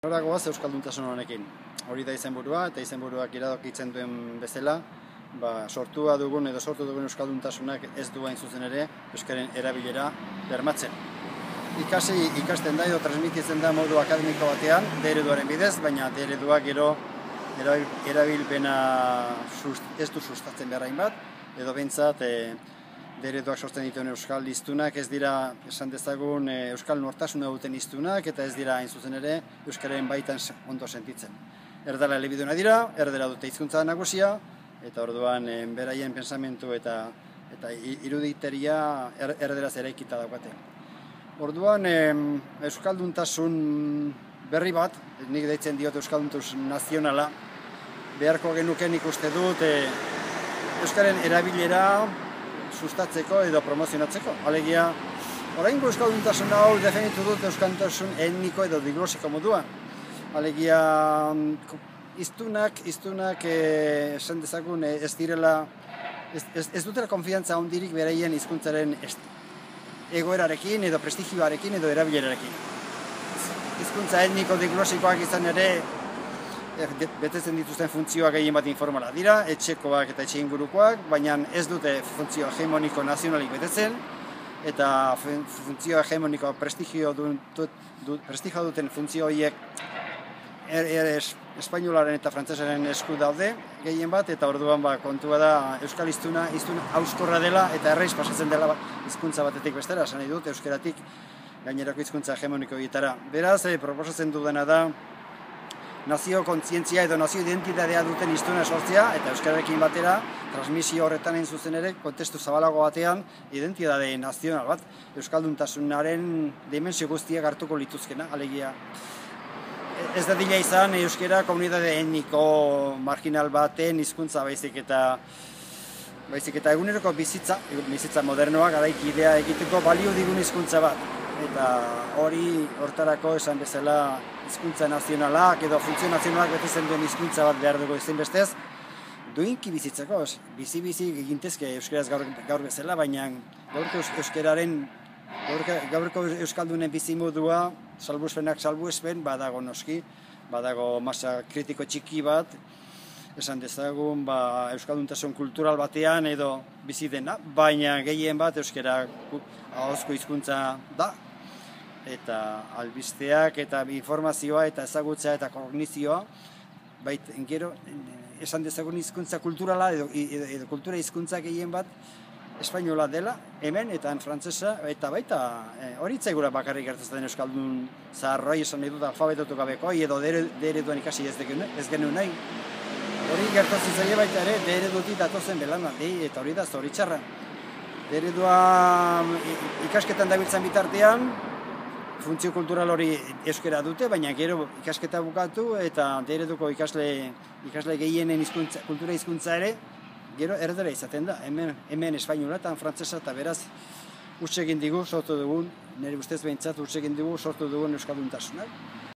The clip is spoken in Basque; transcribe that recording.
Nora goaz euskalduntasun honekin. Hori da izenburua eta izenburuak iradokitzen duen bezala, sortu dugun euskalduntasunak ez du hain zuzen ere euskaren erabilera bermatzen. Ikasten da edo transmititzen da modu akademiko batean, D-ereduaren bidez, baina D-ereduak gero erabilpena ez du sustatzen beharrain bat, edo behintzat D-ereduak sortzen dituen euskal hiztunak ez dira, esan dezagun, euskal nortasuna duten hiztunak eta ez dira hain zuzen ere euskararen baitan ondo sentitzen. Erdara elebiduna dira, erdera dute hizkuntza nagusia, eta orduan beraien pensamentu eta iruditeria erderaz eraikita daukate. Orduan euskalduntasun berri bat, nik deitzen diot euskalduntasun nazionala, beharko genuke nik uste dut euskaren erabilera sustatzeko edo promozionatzeko. Alegia, oraingo euskalduntasun hau definitu dut euskalduntasun etniko edo diglosiko moduan. Alegia, hiztunak esan dezagun ez direla, ez dutela konfiantza handirik beraien hizkuntzaren egoerarekin edo prestigioarekin edo erabilerarekin. Hizkuntza etniko diglosikoak izan ere betetzen dituzten funtzioak gehien bat informalak dira, etxekoak eta etxe ingurukoak, baina ez dute funtzio hegemoniko nazionalik betetzen, eta funtzio hegemoniko prestigio duten funtzio horiek espainolaren eta frantsesaren esku daude gehien bat, eta orduan kontua da euskal hiztun hauskorra dela eta erreiz pasatzen dela hizkuntza batetik bestera, esan nahi dut, euskeratik gainerako hizkuntza hegemoniko horietara. Beraz, proposatzen dudana da nazio kontzientzia edo nazio identitatea duten hiztuna sortzea eta euskararekin batera transmisio horretan hain zuzen ere kontestu zabalago batean identitate nazional bat euskalduntasunaren dimensio guztiak hartuko lituzkena, alegia. Ez da dila izan euskara komunitate etniko marginal baten hizkuntza baizik eta eguneroko bizitza modernoak garaikidea egiteko balio digun hizkuntza bat. Eta hortarako esan bezala hizkuntza nazionalak edo funtzio nazionalak betetzen duen hizkuntza bat behar dugu ezinbestez, duinki bizitzeko, bizi egintezke euskaraz gaur bezala, baina gaurko euskaldunen bizimodua salbuespenak salbuespen badago noski, badago masa kritiko txiki bat, esan dezagun euskalduntasun kultural batean edo bizi dena, baina gehien bat euskara ahozko hizkuntza da, eta albisteak eta informazioa eta ezagutza eta kognizioa, gero esan dezagun hizkuntza kulturala edo kultura hizkuntza gehien bat espainola dela, hemen eta frantsesa, eta baita hori itzaigura bakarrik gertatzen euskaldun zaharroi, esan nahi dut alfabetotu gabekoi edo D-ereduan ikasi ez genuen nahi. Hori gertatzen zaie baita ere D-eredutik datozen belanaldi, eta hori da zoritxarra. D-eredua ikasketan dabiltzan bitartean, funtzio kultural hori euskara dute, baina gero ikasketa bukatu eta D-ereduko ikasle gehienen kultura hizkuntza ere, gero erdera izaten da, hemen espainola eta frantsesa, eta beraz nire ustez behintzat sortu dugun euskalduntasuna.